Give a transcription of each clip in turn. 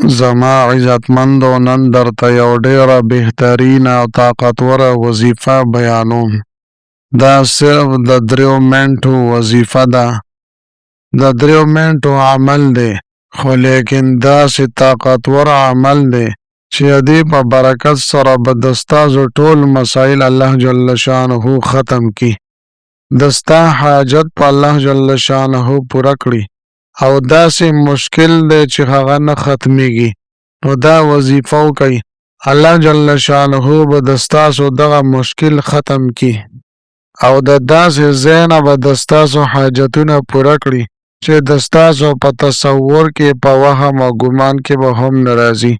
زما عزتمندو نن درته یو ډیره بهترینه او طاقتوره وظیفه بیانوم. دا صرف د 3 منټو وظیفه ده، د 3 منټو عمل دی، خو لیکن داسې طاقتور عمل دی چې د دې په برکت سره به د ستاسو ټول مسایل الله جل شانه ختم کی، د ستا حاجت په الله جل شانه پوره کړي، او داسې مشکل دی چې هغه نه ختمیږي. نو دا وظیفه وکئ، الله جل شانه به د ستاسو دغه مشکل ختم کی، او د داسې ځای نه به د ستاسو حاجتونه پوره کړي چې د ستاسو په تصور کې، په وهم او ګمان کې به هم نه راځي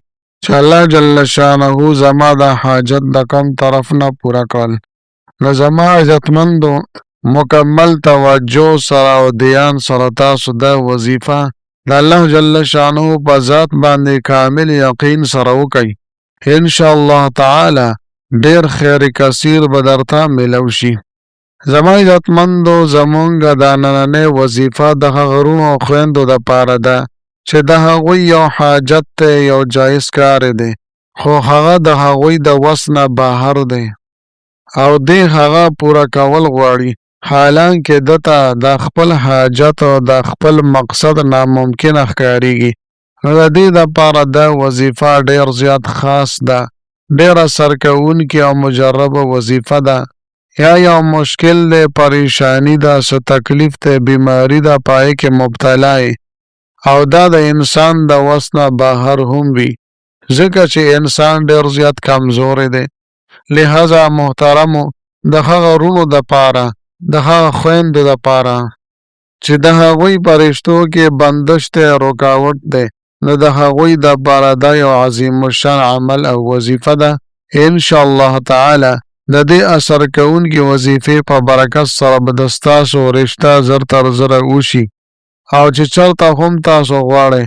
چې الله جل شانه زما د حاجت د کوم طرف نه پوره کړل. نو زما عزتمندو مکمل توجه سره او دیان سره تاسو دا وظیفه د الله جل شانه په ذات باندې کامل یقین سره وکئ. ان شاء الله تعالی ډیر خیر کثیر به درته ملو شي. زما عزتمندو زمونږ د نننۍ وظیفه د غرونو او خویندو د پاره ده چې د هغوی یو حاجت دی، یو جایز کار دی، خو هغه د هغوی د وس نه بهر دی او دی هغه پوره کول غواړي، حالانکه دته د خپل حاجت او د خپل مقصد ناممکن ښکاریږي. نو د دې دپاره دا وظیفه ډیر زیات خاص ده، ډیره سرکوونکې او مجربه وظیفه ده. یا یو مشکل دی، پریشانی ده، څه تکلیف دی، بیماری ده، پای کې مبتلا او دا د انسان د وس نه بهر هم وي، ځکه چې انسان ډیر زیات کمزوری دی. لہذا محترمو د هغه وروڼو دپاره، د هغه خویندو دپاره چې د هغوی په رشتو کې بندش دی، رکاوټ دی، نو د هغوی دپاره دا یو عظیم الشان عمل او وظیفه ده. ان شاء الله تعالی د دې اثر کوونکې وظیفې په برکت سره به د ستاسو رشته زر تر زره وشي، او چې چرته هم تاسو غواړئ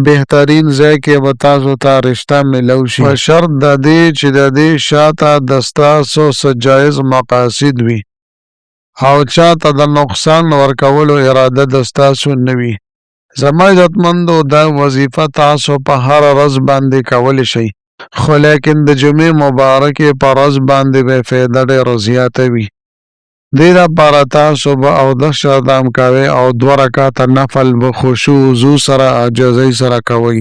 بهترین ځای کې به تاسو ته رشته ملو شي، په شرط د دې چې د دې شاته د ستاسو څه جایز مقاصد وي او چاته د نقصان ورکولو اراده د ستاسو نه وي. زما عزتمندو دا وظیفه تاسو په هر ورځ باندې کولی شئ، خو لیکن د جمعې مبارکې په ورځ باندې به فایده ډېره زیاته وي. دې دپاره تاسو به اودس اعدام کوئ او 2 رکعته نفل به خشوع وضو سره عاجزۍ سره کوئ،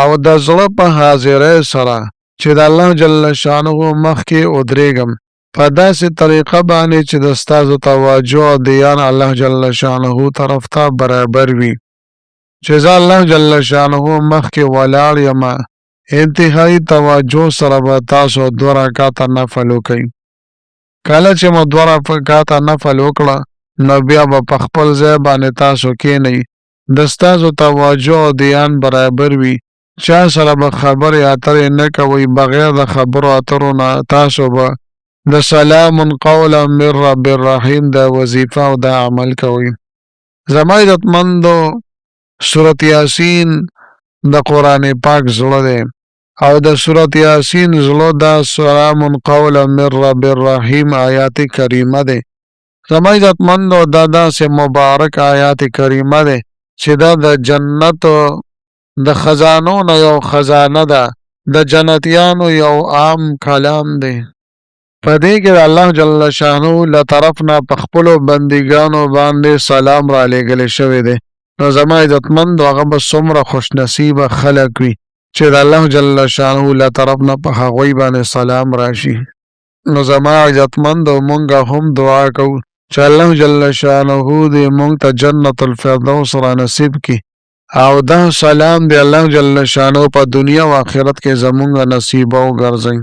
او د زړه په حاضرۍ سره چې د الله جل شانه مخکې ودرېږم په داسې طریقه باندې چې د ستاسو توجه او دیان الله جل شانه طرف ته برابر وي، چې زه الله جل شانه مخکې ولاړ یم، انتهایی توجه سره به تاسو 2 رکعته نفل وکئ. کله چې مو 2 رکعته نفل وکړه نو بیا به په خپل ځای باندې تاسو کښېنئ، د ستاسو توجه او دیان برابر وي، چا سره به خبرې اترې نه کوئ، بغیر د خبرو اترو نه تاسو به د سلام قولا من رب الرحیم دا وظیفه او دا عمل کوئ. زما عزتمندو سورت یاسین د قرآن پاک زړه دی، او د سورت یاسین زړه دا سلام قولا من رب الرحیم آیات کریمه دی. زما عزتمندو دا داسې مبارک آیات کریمه دی چې دا د جنت د خزانو نه یو خزانه ده، د جنتیانو یو عام کلام دی. په دې کې د الله جل شانه له طرف نه په خپلو بندګانو باندې سلام را لېږلی شوی دی. نو زما عزتمندو هغه به څومره خوش نصیبه خلک وي چې د الله جل شانه له طرف نه په هغوی باندې سلام راشي. نو زما عزتمندو مونږ هم دعا کوو چې الله جل شانه دې مونږ ته جنت الفردوس را نصیب کړي، او دا سلام دی الله جل شانه په دنیا او آخرت کې زمونږ نصیبه وګرځوي،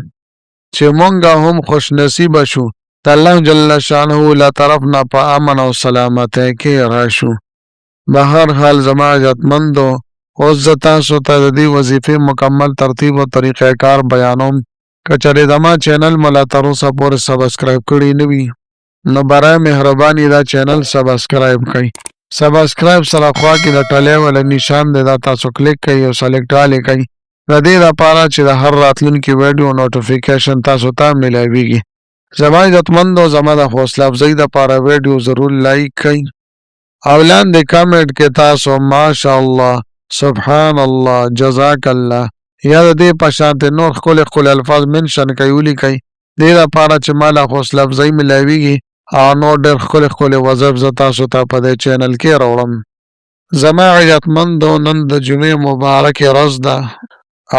چې مونږ هم خوش نصیبه شو، د الله جل شانه له طرف نه په امن او سلامتۍ کې راشو. به هر حال زما عزتمندو اوس زه تاسو ته د دې وظیفې مکمل ترتیب او طریقه کار بیانوم. که چېرې زما چینل مو لا تر اوسه پورې سبسکرایب کړی نه وي نو برای مهرباني دا چینل سبسکرایب کړئ. سبسکرایب سره خوا کې د ټلۍ والا نشان دی، دا تاسو کلیک کړئ او سلیکټ آل یې کړئ، د دې لپاره چې د هر راتلونکي ویډیو نوټیفیکیشن تاسو ته ملاویږي. زما عزتمندو زما د حوصله افزایۍ دپاره ویډیو ضرور لایک کړئ او لاندې کمنټ کې تاسو ماشاءالله سبحان الله جزاک الله یا د دې په شانت نور خپل الفاظ منشن کوي ولیکي دې لپاره چې مالا خو لفظي ملاويږي او نور ډېر خپل وظف ز تاسو ته په دې چینل کې راوړم زما عزتمندو نن د جمعې مبارک ورځ ده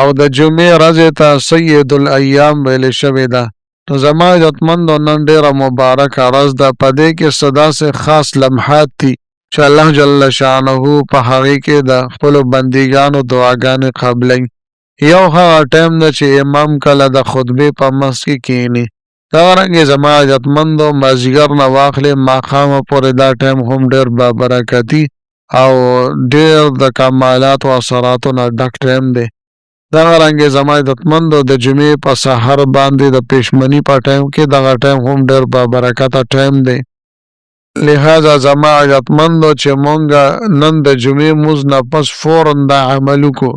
او د جمعې ورځ ته سید الایام ویل شوی ده نو زما عزتمندو نن ډېره مبارک ورځ ده په دې کې صدا سے خاص لمحات دي چې الله جل شانه په هغه کې د خپل بندګانو دعاګانې قبلې یو هغه ټایم ده چې امام کله د خطبه په منځ کې کینی دا رنګه زما عزتمندو مازیګر نه واخلې ماقامه پورې دا ټایم هم ډېر بابرکتی او ډېر د کمالات او اثراتو نه ډک ټایم دی دا رنګه زما عزتمندو د جمعې په سحر باندې د پېشمنی په ټایم کې دا ټایم هم ډېر بابرکت ټایم دی لہذا زما عزتمندو چې مونږه نن د جمعې موز نه پس فورن دا عملو کو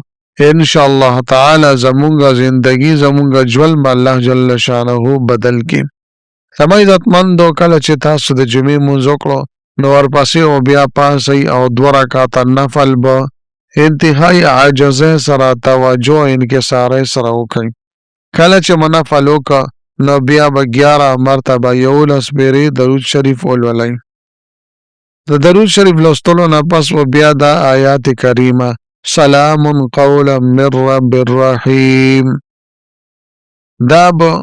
ان شاء الله تعالی زمونږه زندگی زمونږه ژوند الله جل شانه بدل کی زما عزتمندو کله چې تاسو د جمعې موز وکړو نو ورپسې او بیا پاسي او 2 رکعات نفل به انتهائی عاجزه سره توجه انکساره سره وکړئ کله چې منفل وکړه نو بیا به 11 مرتبه 11 بیرې درود شریف ولولئ د درود شریف لوستلو نه پس و بیا دا آیات کریمه سلام قولا من رب الرحیم دا به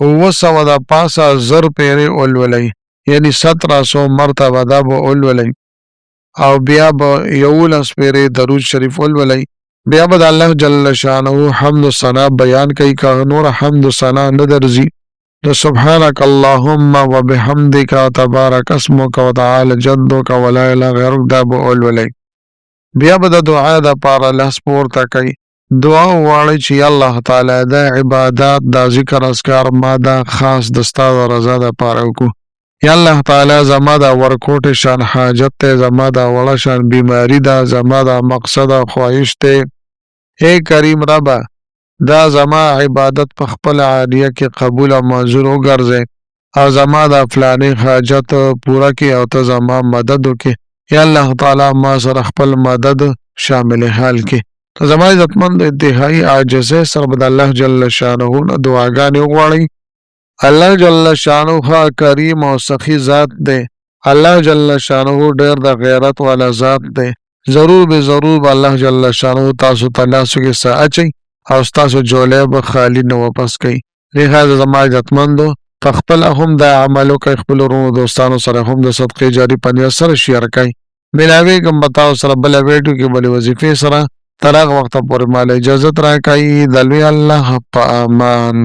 900 د پاسه 1000 پیرې ولولئ یعنی 1700 مرتبه دا به ولولئ او بیا به 11 پیرې درود شریف ولولئ بیا به الله جل شانه حمد و ثنا بیان کوي که نور حمد و ثنا نه درځي نو سبحانك اللهم وبحمدك تبارك اسمك وتعالى جدك ولا اله غيرك دا به ولولئ بیا به د دعا د پاره لاس پورته کوي دعا وغواړئ چې الله تعالی دا عبادات دا ذکر اذکار ما دا خاص د ستا د رضا د پاره وکړو یا الله تعالی زما دا ورکوټ شان حاجت ته زما دا وړه شان بیماری دا زما دا مقصد او خواهش ته اے کریم ربا دا زما عبادت په خپل عالیه کې قبول او منظور وګرځي او زما دا فلانی حاجت پورا کې او ته زما مدد وکې یا الله تعالی ما سره خپل مدد شامل حال کې ته زما عزتمند انتهایی عاجزه سره بد الله جل شانه دعاګانې وغواړي الله جل شانه کریم او سخی ذات دی الله جل شانه ډېر د غیرت والا ذات دی ضرور به ضرور الله جل شانه تاسو تاسو کې ساچي او تاسو جوړه به خالی نه واپس کوي لہذا زما عزتمندو خپل هم د عملو کوي خپل ورونو دوستانو سره هم د صدقې جاری پنځه سره شیر کوي ملاوي کوم بتاو سره بل ویډیو کې بل وظیفه سره تر هغه وخت پورې مال اجازه راکړئ د الله په امان